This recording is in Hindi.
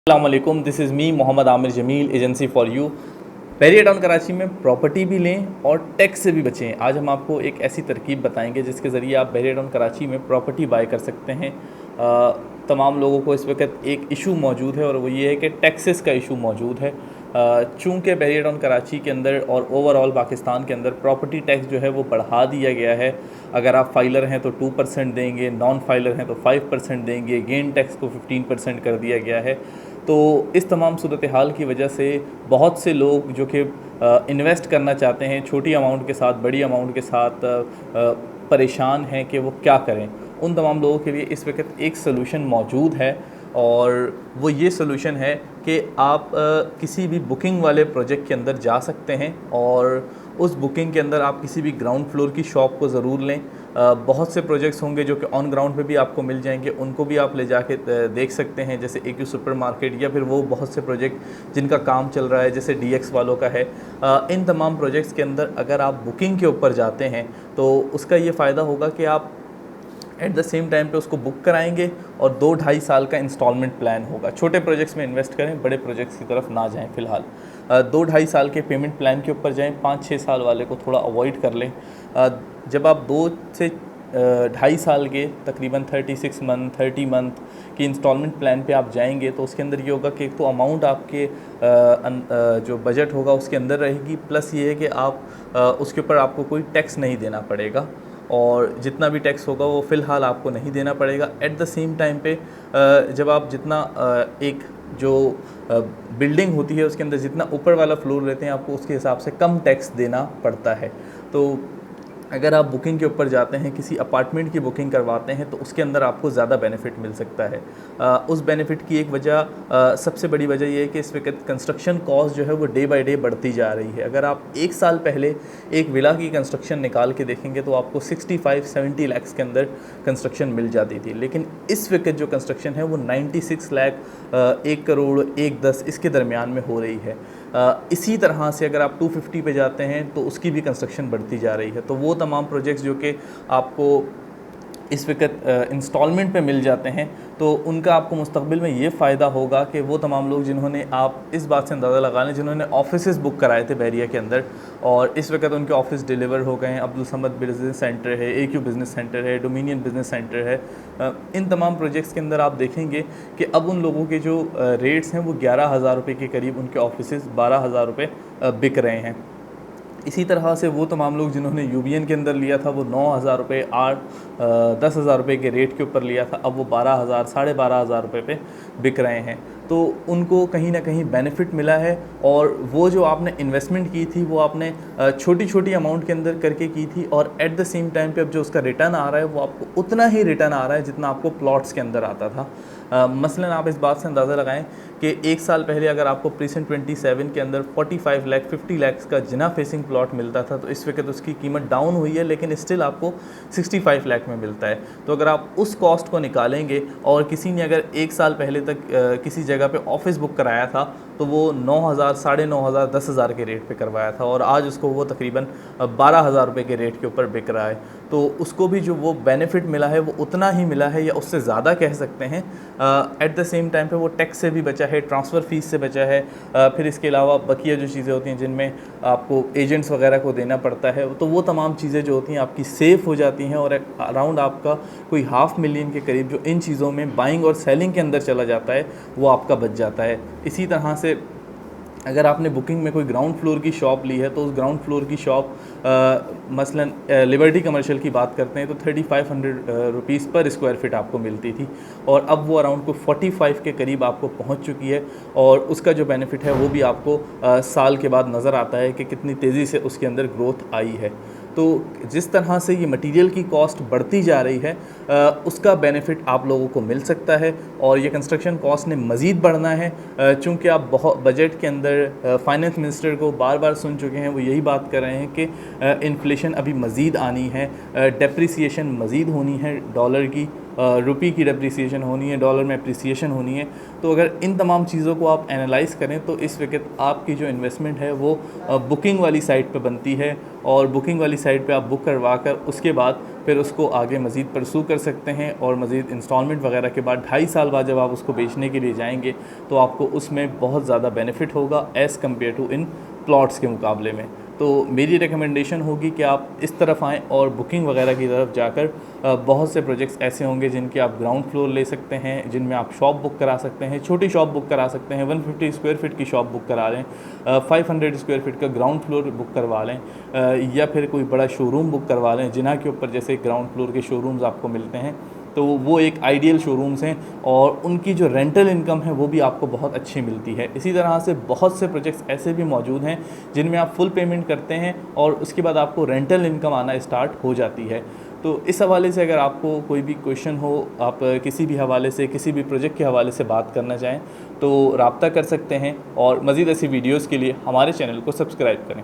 अस्सलामुअलैकुम, this is me Mohammad Aamir Jamil, agency for you. Bahria Town Karachi में प्रॉपर्टी भी लें और टैक्स से भी बचें। आज हम आपको एक ऐसी तरकीब बताएंगे जिसके ज़रिए आप बैरियर टाउन कराची में प्रॉपर्टी बाय कर सकते हैं। तमाम लोगों को इस वक्त एक इशू मौजूद है और वो ये है कि टैक्सेस का इशू मौजूद है। चूँकि बैरियर टाउन कराची के अंदर और ओवरऑल पाकिस्तान के अंदर प्रॉपर्टी टैक्स जो है वो बढ़ा दिया गया है। अगर आप फाइलर हैं तो 2% देंगे, नॉन फाइलर हैं तो 5% देंगे, गेन टैक्स को 15% कर दिया गया है। तो इस तमाम सूरत हाल की वजह से बहुत से लोग जो कि इन्वेस्ट करना चाहते हैं छोटी अमाउंट के साथ, बड़ी अमाउंट के साथ, परेशान हैं कि वो क्या करें। उन तमाम लोगों के लिए इस वक्त एक सलूशन मौजूद है और वो ये सलूशन है कि आप किसी भी बुकिंग वाले प्रोजेक्ट के अंदर जा सकते हैं और उस बुकिंग के अंदर आप किसी भी ग्राउंड फ्लोर की शॉप को ज़रूर लें। बहुत से प्रोजेक्ट्स होंगे जो कि ऑन ग्राउंड पे भी आपको मिल जाएंगे, उनको भी आप ले जाके देख सकते हैं, जैसे AQ सुपर मार्केट या फिर वो बहुत से प्रोजेक्ट जिनका काम चल रहा है जैसे DX वालों का है। इन तमाम प्रोजेक्ट्स के अंदर अगर आप बुकिंग के ऊपर जाते हैं तो उसका ये फ़ायदा होगा कि आप एट द सेम टाइम पे उसको बुक कराएंगे और 2-2.5 साल का इंस्टॉलमेंट प्लान होगा। छोटे प्रोजेक्ट्स में इन्वेस्ट करें, बड़े प्रोजेक्ट्स की तरफ ना जाएं फ़िलहाल। 2-2.5 साल के पेमेंट प्लान के ऊपर जाएं, 5-6 साल वाले को थोड़ा अवॉइड कर लें। जब आप 2 से 2.5 साल के तकरीबन 36 मंथ 30 मंथ की इंस्टॉलमेंट प्लान पे आप जाएंगे तो उसके अंदर ये होगा कि एक तो अमाउंट आपके जो बजट होगा उसके अंदर रहेगी, प्लस ये है कि आप उसके ऊपर आपको कोई टैक्स नहीं देना पड़ेगा और जितना भी टैक्स होगा वो फ़िलहाल आपको नहीं देना पड़ेगा। एट द सेम टाइम पे जब आप जितना एक जो बिल्डिंग होती है उसके अंदर जितना ऊपर वाला फ्लोर लेते हैं आपको उसके हिसाब से कम टैक्स देना पड़ता है। तो अगर आप बुकिंग के ऊपर जाते हैं, किसी अपार्टमेंट की बुकिंग करवाते हैं तो उसके अंदर आपको ज़्यादा बेनिफिट मिल सकता है। उस बेनिफिट की एक वजह, सबसे बड़ी वजह ये है कि इस वक्त कंस्ट्रक्शन कॉस्ट जो है वो डे बाय डे बढ़ती जा रही है। अगर आप 1 साल पहले एक विला की कंस्ट्रक्शन निकाल के देखेंगे तो आपको 65-70 लाख के अंदर कंस्ट्रक्शन मिल जाती थी, लेकिन इस वक्त जो कंस्ट्रक्शन है वो 96 लाख, 1 करोड़ 1-10 इसके दरमियान में हो रही है। इसी तरह से अगर आप 250 पे जाते हैं तो उसकी भी कंस्ट्रक्शन बढ़ती जा रही है। तो वो तमाम प्रोजेक्ट्स जो कि आपको इस वक्त इंस्टॉलमेंट पे मिल जाते हैं तो उनका आपको मुस्तकबिल में ये फ़ायदा होगा कि वो तमाम लोग जिन्होंने, आप इस बात से अंदाज़ा लगा लें, जिन्होंने ऑफिसेज़ बुक कराए थे बैरिया के अंदर और इस वक्त उनके ऑफिस डिलीवर हो गए हैं, अब्दुल समद बिज़नेस सेंटर है, AQ बिज़नेस सेंटर है, डोमिनियन बिज़नेस सेंटर है, इन तमाम प्रोजेक्ट्स के अंदर आप देखेंगे कि अब उन लोगों के जो रेट्स हैं वो 11,000 रुपये के करीब, उनके ऑफिसेज़ 12,000 रुपये बिक रहे हैं। इसी तरह से वो तमाम लोग जिन्होंने UBN के अंदर लिया था वो 9,000 रुपये, 10,000 रुपये के रेट के ऊपर लिया था, अब वो 12,000 12,500 रुपये पे बिक रहे हैं। तो उनको कहीं ना कहीं बेनिफिट मिला है और वो जो आपने इन्वेस्टमेंट की थी वो आपने छोटी छोटी अमाउंट के अंदर करके की थी और एट द सेम टाइम पे अब जो उसका रिटर्न आ रहा है वो आपको उतना ही रिटर्न आ रहा है जितना आपको प्लॉट्स के अंदर आता था। मसलन आप इस बात से अंदाज़ा लगाएं कि 1 साल पहले अगर आपको प्रीसेंट 27 के अंदर 45 लाख 50 लाख का जिना फेसिंग प्लॉट मिलता था तो इस वक्त उसकी कीमत डाउन हुई है, लेकिन स्टिल आपको 65 लाख में मिलता है। तो अगर आप उस कॉस्ट को निकालेंगे और किसी ने अगर 1 साल पहले तक किसी जगह पे ऑफिस बुक कराया था तो वो 9,000, 9,500, 10,000 के रेट पे करवाया था और आज उसको वो तकरीबन 12,000 रुपये के रेट के ऊपर बिक रहा है। तो उसको भी जो वो बेनिफिट मिला है वो उतना ही मिला है या उससे ज़्यादा कह सकते हैं। एट द सेम टाइम पे वो टैक्स से भी बचा है, ट्रांसफ़र फ़ीस से बचा है, फिर इसके अलावा बकिया जो चीज़ें होती हैं जिनमें आपको एजेंट्स वगैरह को देना पड़ता है तो वो तमाम चीज़ें जो होती हैं आपकी सेफ़ हो जाती हैं और अराउंड आपका कोई $500,000 के करीब जो इन चीज़ों में बाइंग और सेलिंग के अंदर चला जाता है वो आपका बच जाता है। इसी तरह से अगर आपने बुकिंग में कोई ग्राउंड फ्लोर की शॉप ली है तो उस ग्राउंड फ्लोर की शॉप मसलन लिबर्टी कमर्शियल की बात करते हैं तो 3,500 रुपीज़ पर स्क्वायर फीट आपको मिलती थी और अब वो अराउंड को 45 के करीब आपको पहुंच चुकी है और उसका जो बेनिफिट है वो भी आपको साल के बाद नज़र आता है कि कितनी तेज़ी से उसके अंदर ग्रोथ आई है। तो जिस तरह से ये मटेरियल की कॉस्ट बढ़ती जा रही है उसका बेनिफिट आप लोगों को मिल सकता है और ये कंस्ट्रक्शन कॉस्ट ने मज़ीद बढ़ना है। चूँकि आप बहुत बजट के अंदर फाइनेंस मिनिस्टर को बार बार सुन चुके हैं, वो यही बात कर रहे हैं कि इन्फ्लेशन अभी मज़ीद आनी है, डेप्रिसिएशन मज़ीद होनी है डॉलर की, रुपये की डेप्रिसिएशन होनी है, डॉलर में अप्रिसिएशन होनी है। तो अगर इन तमाम चीज़ों को आप एनालाइज़ करें तो इस वक्त आपकी जो इन्वेस्टमेंट है वो बुकिंग वाली साइट पे बनती है और बुकिंग वाली साइट पे आप बुक करवा कर उसके बाद फिर उसको आगे मज़ीद परसू कर सकते हैं और मज़ीद इंस्टॉलमेंट वगैरह के बाद 2.5 साल बाद जब आप उसको बेचने के लिए जाएंगे तो आपको उसमें बहुत ज़्यादा बेनिफिट होगा as compare to in plots के मुकाबले में। तो मेरी रिकमेंडेशन होगी कि आप इस तरफ आएँ और बुकिंग वगैरह की तरफ जाकर बहुत से प्रोजेक्ट्स ऐसे होंगे जिनके आप ग्राउंड फ्लोर ले सकते हैं, जिनमें आप शॉप बुक करा सकते हैं, छोटी शॉप बुक करा सकते हैं, 150 स्क्वायर फीट की शॉप बुक करा लें, 500 स्क्वायर फीट का ग्राउंड फ्लोर बुक करवा लें, या फिर कोई बड़ा शोरूम बुक करवा लें जिन्हा के ऊपर जैसे ग्राउंड फ्लोर के शोरूम्स आपको मिलते हैं। तो वो एक आइडियल शोरूम्स हैं और उनकी जो रेंटल इनकम है वो भी आपको बहुत अच्छी मिलती है। इसी तरह से बहुत से प्रोजेक्ट्स ऐसे भी मौजूद हैं जिनमें आप फुल पेमेंट करते हैं और उसके बाद आपको रेंटल इनकम आना स्टार्ट हो जाती है। तो इस हवाले से अगर आपको कोई भी क्वेश्चन हो, आप किसी भी हवाले से, किसी भी प्रोजेक्ट के हवाले से बात करना चाहें तो रब्ता कर सकते हैं और मज़ीद ऐसी वीडियोज़ के लिए हमारे चैनल को सब्सक्राइब करें।